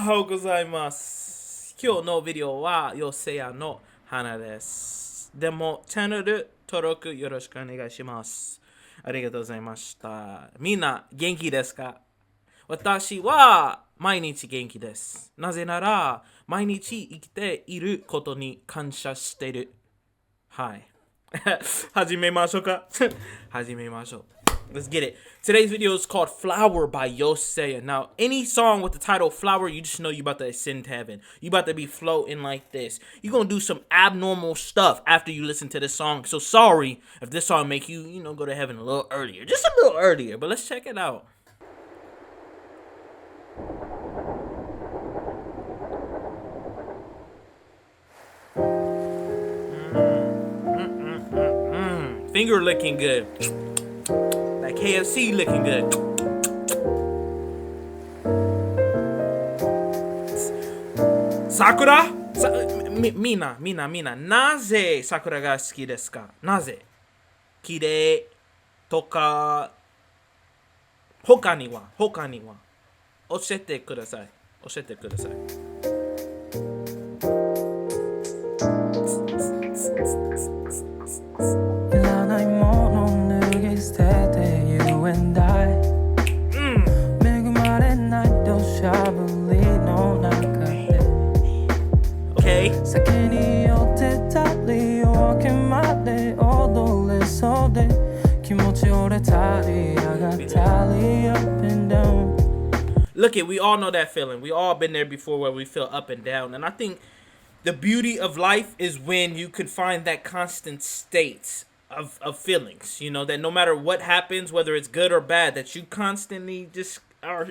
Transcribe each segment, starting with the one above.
はようございます。今日のビデオはヨセヤの花です。でも、チャンネル登録よろしくお願いします。ありがとうございました。みんな元気ですか？私は毎日元気です。なぜなら、毎日生きていることに感謝している。はい。始めましょうか。始めましょう。Let's get it. Today's video is called Flower by Yosea. Now, any song with the title Flower, you just know you about to ascend to heaven. You about to be floating like this. You're going to do some abnormal stuff after you listen to this song. So sorry if this song make you, go to heaven a little earlier. Just a little earlier, but let's check it out. Finger licking good. That KFC looking good. Sakura? Mina. なぜ桜が好きですか？なぜ？綺麗とか、他には教えてください。いらないもの脱ぎ捨てて You and I 恵まれない土砂降りの中で Okay. 先に寄ってたり夜明けまで踊れそうで気持ち折れたり上がったり Up and down. Look it, we all know that feeling. We all been there before where we feel up and down. And I think the beauty of life is when you can find that constant state of feelings, that no matter what happens, whether it's good or bad, that you constantly just are,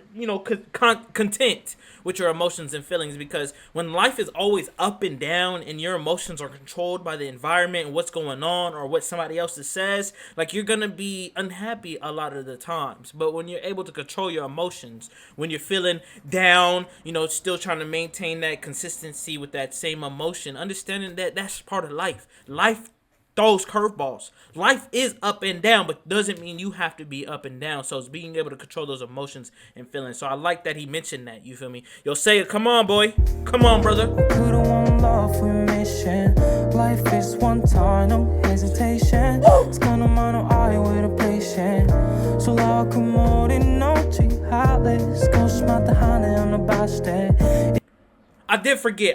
content with your emotions and feelings. Because when life is always up and down and your emotions are controlled by the environment and what's going on or what somebody else says, like you're going to be unhappy a lot of the times. But when you're able to control your emotions, when you're feeling down, still trying to maintain that consistency with that same emotion, understanding that that's part of life. Life throws curveballs. Life is up and down, but doesn't mean you have to be up and down. So it's being able to control those emotions and feelings. So I like that he mentioned that. You feel me? Yosea, come on, boy. Come on, brother. Could've won love with mission. Life is one time, no hesitation. It's gonna mono eye with a patient. So loud,曇りのち晴れ少しまた羽を伸ばして I did forget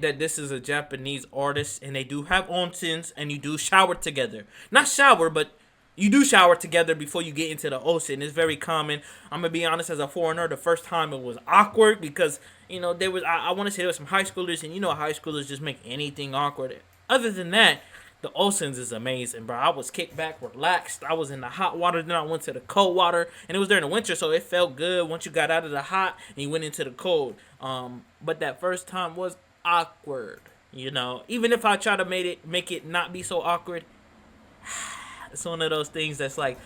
that this is a Japanese artist and they do have onsens and you do shower together. Not shower, but you do shower together before you get into the onsen. It's very common. I'm gonna be honest, as a foreigner, the first time it was awkward because there was I want to say there was some high schoolers and high schoolers just make anything awkward. Other than that, the Onsen's is amazing, bro. I was kicked back, relaxed. I was in the hot water, then I went to the cold water, and it was during the winter, so it felt good once you got out of the hot and you went into the cold. But that first time was awkward, Even if I try to make it not be so awkward, it's one of those things that's like,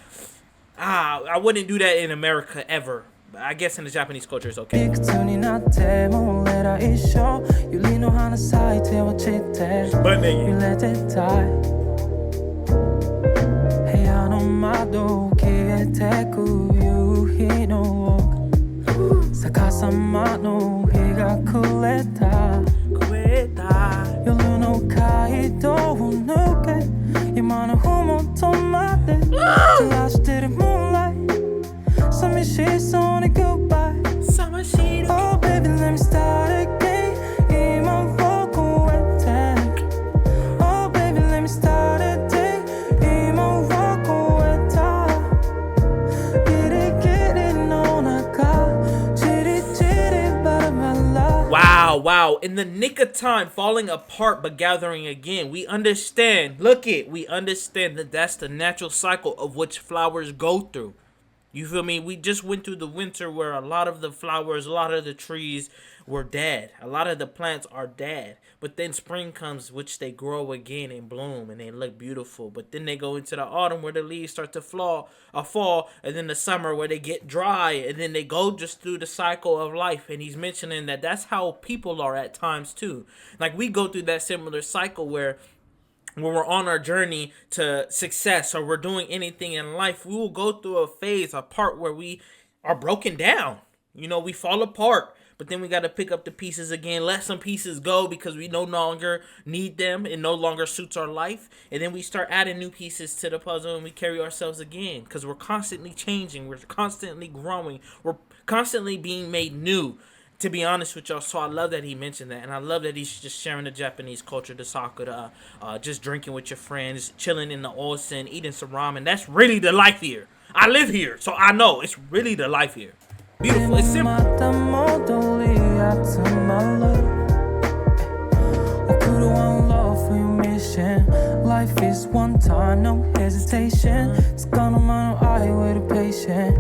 I wouldn't do that in America ever. But I guess in the Japanese culture, it's okay. いくつになっても俺ら一緒百合の花咲いて落ちて揺れてたい部屋の窓消えてく夕日の逆さまの日が暮れた夜の街道を抜け山のふもとまで照らしてる moonlight 寂しそうに goodbye Oh baby let me start again 今を越えて Oh baby let me start again 今を越えたギリギリの中チリチリバラバラ Wow. In the nick of time, falling apart but gathering again. We understand that that's the natural cycle of which flowers go through. You feel me? We just went through the winter where a lot of the flowers, a lot of the trees were dead. A lot of the plants are dead. But then spring comes, which they grow again and bloom and they look beautiful. But then they go into the autumn where the leaves start to fall, and then the summer where they get dry, and then they go just through the cycle of life. And he's mentioning that that's how people are at times too. Like we go through that similar cycle where when we're on our journey to success or we're doing anything in life, we will go through a phase, a part where we are broken down. We fall apart. but then we got to pick up the pieces again, let some pieces go because we no longer need them, it no longer suits our life, and then we start adding new pieces to the puzzle, and we carry ourselves again because we're constantly changing, we're constantly growing, we're constantly being made new, to be honest with y'all. So I love that he mentioned that, and I love that he's just sharing the Japanese culture, the sakura, just drinking with your friends, chilling in the onsen, eating some ramen. That's really the life here. I live here, so I know it's really the life here. Beautiful, it's simple. Life is one time, no hesitation. It's gonna man eye with a patient.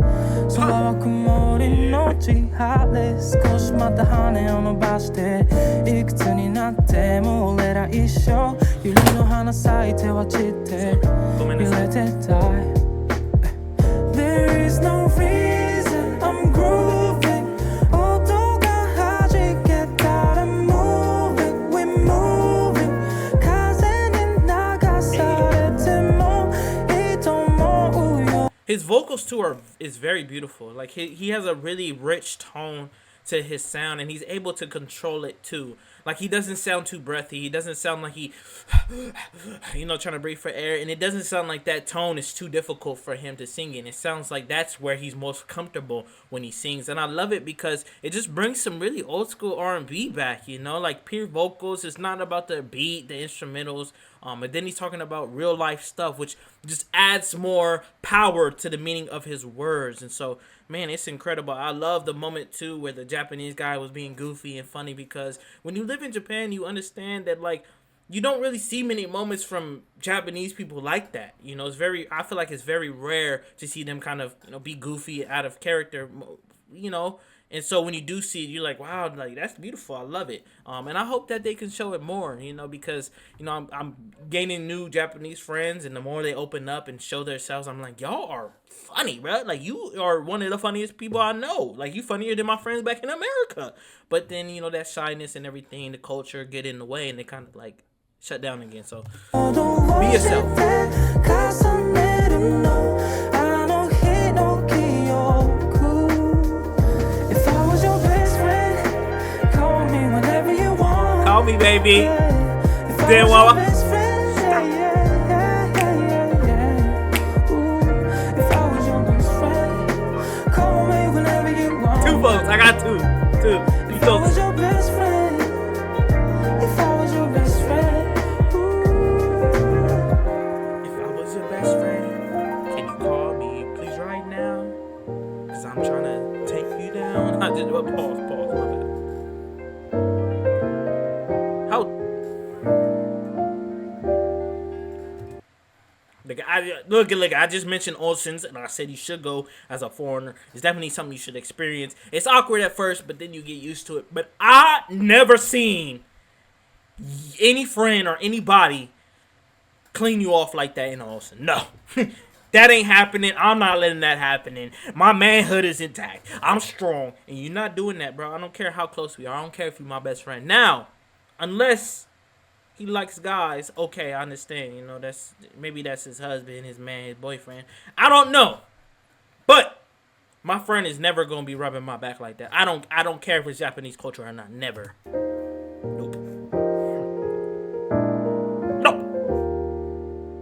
So I come on in no heartless. 少しまた羽を伸ばしていくつになっても俺ら一緒。百合の花咲いては散って揺れてたい。There is no reason I'm grooving. 音が弾けたら moving, we moving. 風に流されてもいいと思うよ。 His vocals too is very beautiful. Like he has a really rich tone to his sound, and he's able to control it too. Like he doesn't sound too breathy. He doesn't sound like he, trying to breathe for air. And it doesn't sound like that tone is too difficult for him to sing in. It sounds like that's where he's most comfortable when he sings. And I love it because it just brings some really old school R&B back, like pure vocals. It's not about the beat, the instrumentals. And then he's talking about real life stuff, which just adds more power to the meaning of his words. And so, man, it's incredible. I love the moment too where the Japanese guy was being goofy and funny, because when you live in Japan, you understand that like you don't really see many moments from Japanese people like that. I feel like it's very rare to see them kind of be goofy, out of character, And so when you do see it, you're like, wow, like that's beautiful. I love it. And I hope that they can show it more, because I'm gaining new Japanese friends, and the more they open up and show themselves, I'm like, y'all are funny, bro. Like you are one of the funniest people I know. Like you funnier than my friends back in America. But then that shyness and everything, the culture get in the way, and they kind of like shut down again. So be yourself. Call me, baby. Then while two votes. I got two. You go. Pause. My bad. How? Look, I just mentioned Onsens, and I said you should go as a foreigner. It's definitely something you should experience. It's awkward at first, but then you get used to it. But I never seen any friend or anybody clean you off like that in Onsen. No. That ain't happening. I'm not letting that happen. My manhood is intact. I'm strong. And you're not doing that, bro. I don't care how close we are. I don't care if you're my best friend. Now, unless he likes guys, okay, I understand. Maybe that's his husband, his man, his boyfriend. I don't know. But my friend is never gonna be rubbing my back like that. I don't care if it's Japanese culture or not. Never. Nope.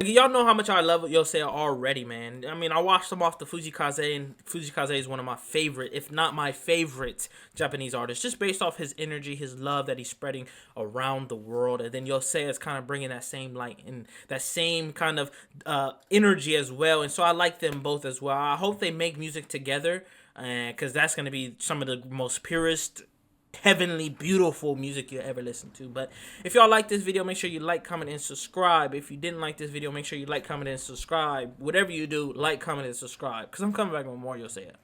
Y'all know how much I love Yosei already, man. I mean, I watched him off the Fujikaze, and Fujikaze is one of my favorite, if not my favorite, Japanese artists, just based off his energy, his love that he's spreading around the world. And then Yosei is kind of bringing that same light and that same kind of energy as well. And so I like them both as well. I hope they make music together, because that's going to be some of the most purest, heavenly, beautiful music you ever listen to. But if y'all like this video, make sure you like, comment, and subscribe. If you didn't like this video, make sure you like, comment, and subscribe. Whatever you do, like, comment, and subscribe, because I'm coming back with more. You'll say it.